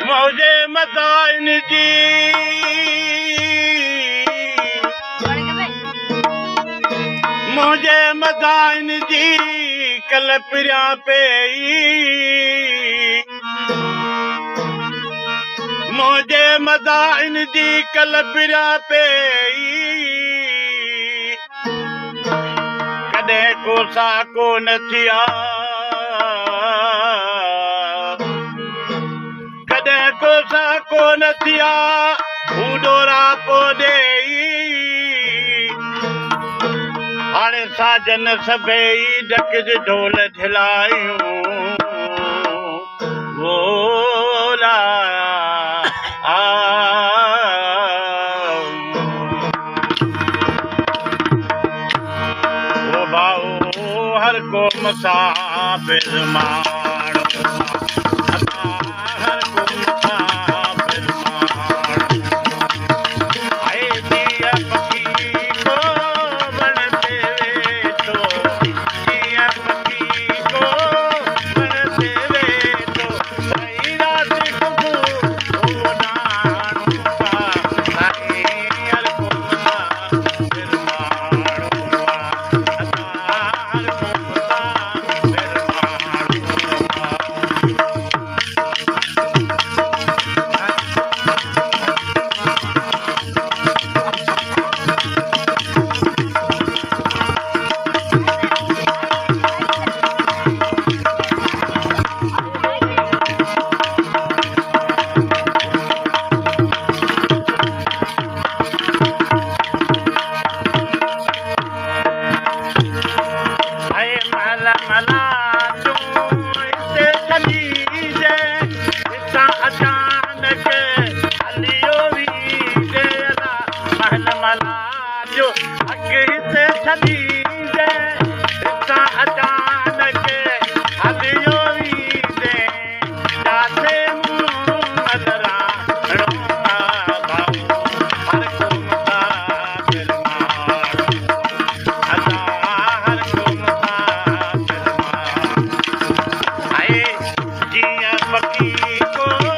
मौजे मदाइन जी मुझे मदाइन जी कल पिरिया पे मुझे मदाइन जी कल पिरिया पे कदे कोसा को न थिया कदे कोसा को न थिया उडोरा पो दे हाणे साजन सभई डकज ढोल झिलायूं बोला ओ भाऊ हर को मुसाफिर माण्हू हर को मुसाफिर माण्हू आए दिया पखी को बण देवे तो दिया पखी को बण देवे तो सही रात को नानू का साईं हर को मुसाफिर माण्हू हर को मुसाफिर पखी को